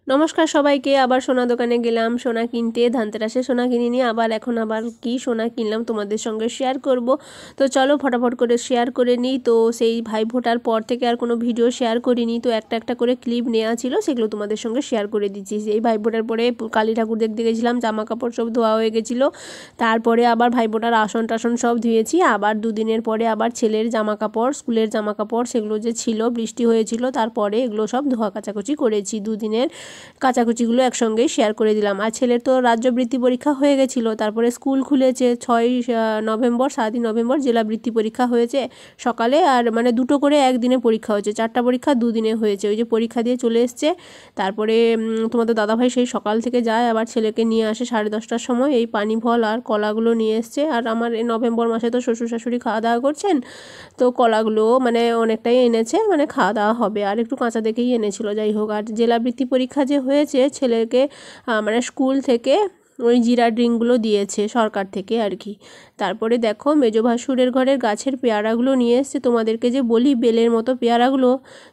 নমস্কার সবাইকে। আবার সোনা দোকানে গেলাম সোনা কিনতে। ধানতেরাসে সোনা কিনিনি, এখন আবার কি সোনা কিনলাম তোমাদের সঙ্গে শেয়ার করব। তো চলো ফটাফট করে শেয়ার করে নিই। তো সেই ভাইফোঁটার পর থেকে আর কোনো ভিডিও শেয়ার করিনি, তো একটা একটা করে ক্লিপ নেওয়া ছিল, সেগুলো তোমাদের সঙ্গে শেয়ার করে দিচ্ছি। এই ভাইফোঁটার পরে কালী ঠাকুর দেখতে গেছিলাম, জামা কাপড় সব ধোয়া হয়ে গেছিলো। তারপরে আবার ভাইফোঁটার আসন টাসন সব ধুয়েছি। আবার দুদিনের পরে আবার ছেলের জামা কাপড়, স্কুলের জামা কাপড়, সেগুলো যে ছিল বৃষ্টি হয়েছিল, তারপরে এগুলো সব ধোয়া কাচাকুচি করেছি। দুদিনের কাচাকুচিগুলো একসঙ্গেই শেয়ার করে দিলাম। আর ছেলের তো রাজ্যবৃত্তি পরীক্ষা হয়ে গেছিলো, তারপরে স্কুল খুলেছে 6 নভেম্বর, 7 নভেম্বর জেলা বৃত্তি পরীক্ষা হয়েছে সকালে। আর মানে দুটো করে একদিনে পরীক্ষা হয়েছে, 4টা পরীক্ষা দুদিনে হয়েছে। ওই যে পরীক্ষা দিয়ে চলে এসছে। তারপরে তোমাদের দাদাভাই সেই সকাল থেকে যায়, আবার ছেলেকে নিয়ে আসে 10:30টার সময়। এই পানি ফল আর কলাগুলো নিয়ে এসছে। আর আমার এই নভেম্বর মাসে তো শ্বশুর শাশুড়ি খাওয়া দাওয়া করছেন, তো কলাগুলো মানে অনেকটাই এনেছে, মানে খাওয়া দাওয়া হবে। আর একটু কাঁচা দেখেই এনেছিল, যাই হোক। আর জেলাবৃত্তি পরীক্ষা যে হয়েছে ছেলেকে, মানে স্কুল থেকে ওই জিরা ড্রিঙ্কগুলো দিয়েছে সরকার থেকে আর কি। তারপরে দেখো মেজো ভাসুরের ঘরের গাছের পেয়ারাগুলো নিয়ে এসছে। তোমাদেরকে যে বলি বেলের মতো পেয়ারাগুলো,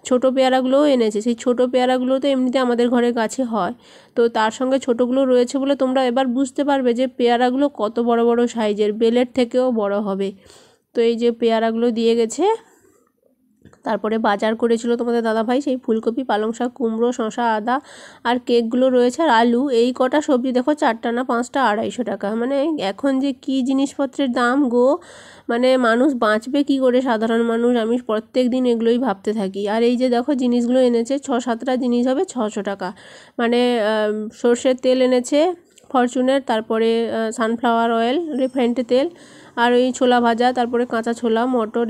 ছোট পেয়ারাগুলোও এনেছে। সেই ছোট পেয়ারাগুলো তো এমনিতে আমাদের ঘরের গাছে হয়, তো তার সঙ্গে ছোটোগুলো রয়েছে বলে তোমরা এবার বুঝতে পারবে যে পেয়ারাগুলো কত বড় বড় সাইজের, বেলের থেকেও বড় হবে। তো এই যে পেয়ারাগুলো দিয়ে গেছে। তারপরে বাজার করেছিল তোমাদের দাদাভাই, সেই ফুলকপি, পালং শাক, কুমড়ো, শসা, আদা আর কেকগুলো রয়েছে, আর আলু। এই কটা সবজি দেখো, 4টা না 5টা 250 টাকা। মানে এখন যে কি জিনিসপত্রের দাম গো, মানে মানুষ বাঁচবে কি করে, সাধারণ মানুষ? আমি প্রত্যেক দিন এগুলোই ভাবতে থাকি। আর এই যে দেখো জিনিসগুলো এনেছে, 6-7টা জিনিস হবে 600 টাকা। মানে সর্ষের তেল এনেছে ফরচুনের, তারপরে সানফ্লাওয়ার অয়েল, রিফাইন্ড তেল, আর ওই ছোলা ভাজা, তারপরে কাঁচা ছোলা, মটর,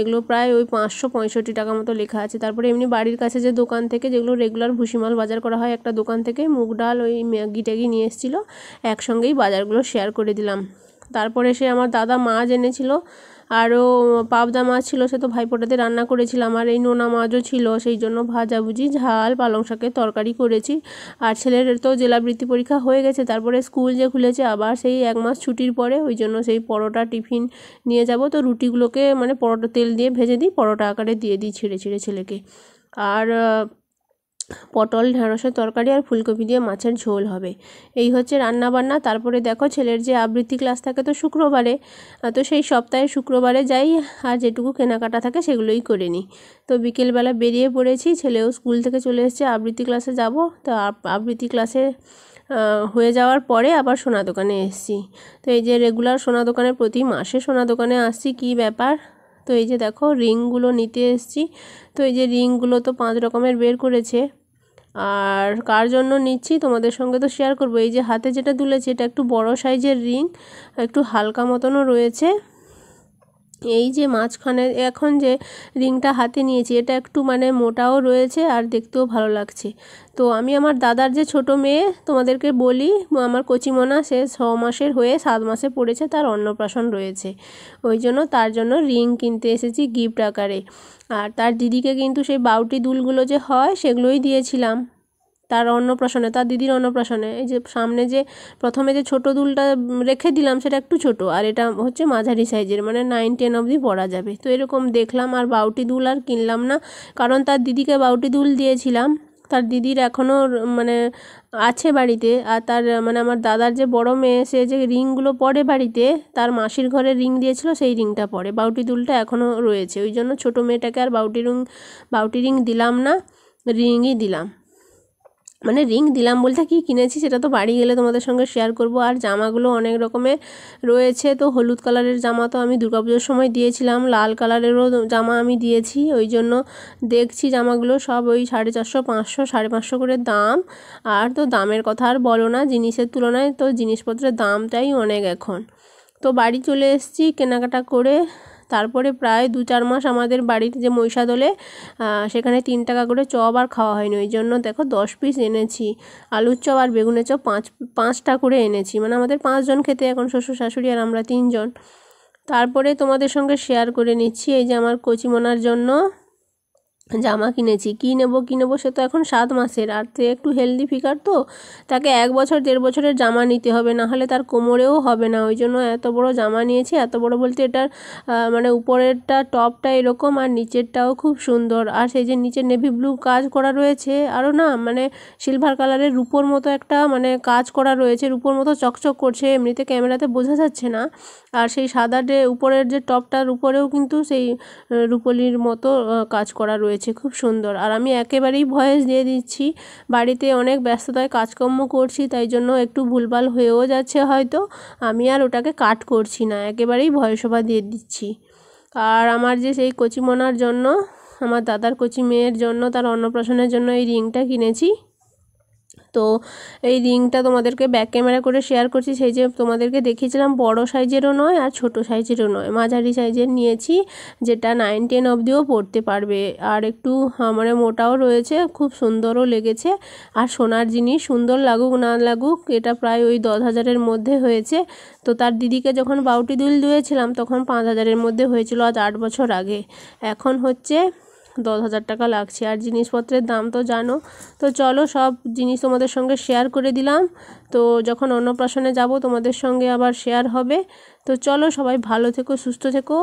এগুলো প্রায় ওই 565 টাকা মতো লেখা আছে। তারপরে এমনি বাড়ির কাছে যে দোকান থেকে যেগুলো রেগুলার ভুসিমাল বাজার করা হয়, একটা দোকান থেকে মুগ ডাল, ওই ম্যাগি ট্যাগি নিয়ে এসেছিলো। একসঙ্গেই বাজারগুলো শেয়ার করে দিলাম। তারপরে সে আমার দাদা মাছ এনেছিল, আরও পাবদা মাছ ছিল, সে তো ভাইফোঁটাতে রান্না করেছিলাম। আর এই নোনা মাছও ছিল, সেই জন্য ভাজাভুজি, ঝাল, পালং শাকের তরকারি করেছি। আর ছেলের তো জেলাবৃত্তি পরীক্ষা হয়ে গেছে, তারপরে স্কুল যে খুলেছে আবার সেই 1 মাস ছুটির পরে, ওই জন্য সেই পরোটা টিফিন নিয়ে যাব। তো রুটিগুলোকে মানে পরোটা তেল দিয়ে ভেজে দিই, পরোটা আকারে দিয়ে দিই ছিঁড়ে ছিঁড়ে ছেলেকে। আর পটল ঢ্যাঁড়সের তরকারি আর ফুলকপি দিয়ে মাছের ঝোল হবে। এই হচ্ছে রান্না বান্না। তারপরে দেখো ছেলের যে আবৃত্তি ক্লাস থাকে তো শুক্রবারে, তো সেই সপ্তাহে শুক্রবারে যাই, আর যেটুকু কেনাকাটা থাকে সেগুলোই করে নিই। তো বিকেলবেলা বেরিয়ে পড়েছি, ছেলেও স্কুল থেকে চলে এসেছে, আবৃত্তি ক্লাসে যাব। তো আবৃত্তি ক্লাসে হয়ে যাওয়ার পরে আবার সোনা দোকানে এসেছি। তো এই যে রেগুলার সোনা দোকানে, প্রতি মাসে সোনা দোকানে আসছি, কী ব্যাপার। তো এই যে দেখো রিংগুলো নিতে এসেছি। তো এই যে রিংগুলো তো 5 রকমের বের করেছে। আর কার জন্য নিচ্ছি তোমাদের সঙ্গে তো শেয়ার করবো। এই যে হাতে যেটা দুলেছি, এটা একটু বড় সাইজের রিং, একটু হালকা মতনও রয়েছে। এই যে মাঝখানে এখন যে রিংটা হাতে নিয়েছি, এটা একটু মানে মোটাও রয়েছে আর দেখতেও ভালো লাগছে। তো আমি আমার দাদার যে ছোট মেয়ে, তোমাদেরকে বলি, আমার কচিমনা, সে 6 মাসের হয়ে 7 মাসে পড়েছে, তার অন্নপ্রাশন রয়েছে। ওই জন্য তার জন্য রিং কিনতে এসেছি গিফট আকারে। আর তার দিদিকে কিন্তু সেই বাউটি দুলগুলো যে হয় সেগুলোই দিয়েছিলাম তার অন্নপ্রাশনে, তার দিদির অন্নপ্রাশনে। এই যে সামনে যে প্রথমে যে ছোটো দুলটা রেখে দিলাম, সেটা একটু ছোট, আর এটা হচ্ছে মাঝারি সাইজের, মানে 9-10 অবধি পরা যাবে। তো এরকম দেখলাম। আর বাউটি দুল আর কিনলাম না, কারণ তার দিদিকে বাউটি দুল দিয়েছিলাম। তার দিদির এখনও মানে আছে বাড়িতে। আর তার মানে আমার দাদার যে বড় মেয়ে, সে যে রিংগুলো পরে বাড়িতে, তার মাসির ঘরে রিং দিয়েছিল, সেই রিংটা পরে, বাউটি দুলটা এখনও রয়েছে। ওই জন্য ছোটো মেয়েটাকে আর বাউটি রিং দিলাম না, রিংই দিলাম। মানে রিং দিলাম বলতে কি কিনেছি সেটা তো বাড়ি গেলে তোমাদের সঙ্গে শেয়ার করব। আর জামাগুলো অনেক রকমের রয়েছে। তো হলুদ কালারের জামা তো আমি দুর্গাপুজোর সময় দিয়েছিলাম, লাল কালারেরও জামা আমি দিয়েছি। ওই জন্য দেখছি জামাগুলো সব ওই 450, 500, 550 করে দাম। আর তো দামের কথা আর বলো না, জিনিসের তুলনায় তো জিনিসপত্রের দামটাই অনেক এখন। তো বাড়ি চলে এসেছি কেনাকাটা করে। তারপরে প্রায় 2-4 মাস আমাদের বাড়িতে যে মহিষাদলে, সেখানে 3 টাকা করে চপ আর খাওয়া হয়নি। ওই জন্য দেখো 10 পিস এনেছি। আলুর চপ আর বেগুনের চপ 5টা করে এনেছি। মানে আমাদের 5 জন খেতে, এখন শ্বশুর শাশুড়ি আর আমরা 3 জন। তারপরে তোমাদের সঙ্গে শেয়ার করে নিচ্ছি এই যে আমার কচিমনার জন্য জামা কিনেছি। কী নেবো সে তো এখন 7 মাসের, আর সে একটু হেলদি ফিগার, তো তাকে 1 বছর 1.5 বছরের জামা নিতে হবে, না হলে তার কোমরেও হবে না। ওই জন্য এত বড় জামা নিয়েছি। এত বড় বলতে এটার মানে উপরেরটা টপটা এরকম আর নিচেরটাও খুব সুন্দর। আর সেই যে নিচে নেভি ব্লু কাজ করা রয়েছে, আরও না মানে সিলভার কালারের রূপোর মতো একটা মানে কাজ করা রয়েছে, রূপোর মতো চকচক করছে, এমনিতে ক্যামেরাতে বোঝা যাচ্ছে না। আর সেই সাদা উপরের যে টপটার উপরেও কিন্তু সেই রুপোলির মতো কাজ করা রয়েছে, খুব সুন্দর। আর আমি একেবারেই ভয়েস দিয়ে দিচ্ছি, বাড়িতে অনেক ব্যস্ততায় কাজকর্ম করছি, তাই জন্য একটু ভুলভাল হয়েও যাচ্ছে হয়তো। আমি আর ওটাকে কাট করছি না, একেবারেই ভয়েস ওভার দিয়ে দিচ্ছি। আর আমার যে সেই কচিমোনার জন্য, আমার দাদার কচি মেয়ের জন্য, তার অন্নপ্রাশনের জন্য এই রিংটা কিনেছি। তো এই রিংটা তোমাদেরকে ব্যাক ক্যামেরা করে শেয়ার করছি। সেই যে তোমাদেরকে দেখিয়েছিলাম বড় সাইজেরও নয় আর ছোট সাইজেরও নয়, মাঝারি সাইজের নিয়েছি, যেটা 9-10 অবধিও পরতে পারবে। আর একটু মানে মোটাও রয়েছে, খুব সুন্দরও লেগেছে। আর সোনার জিনিস সুন্দর লাগুক না লাগুক, এটা প্রায় ওই 10,000-এর মধ্যে হয়েছে। তো তার দিদিকে যখন বাউটি দুল দিয়েছিলাম তখন 5,000-এর মধ্যে হয়েছিল, আজ 8 বছর আগে। এখন হচ্ছে 10,000 টাকা লাগছে। আর জিনিসপত্রের দাম তো জানো। তো চলো সব জিনিস তোমাদের সঙ্গে শেয়ার করে দিলাম। তো যখন অন্নপ্রাশনে যাব তোমাদের সঙ্গে আবার শেয়ার হবে। তো চলো, সবাই ভালো থেকো, সুস্থ থেকো।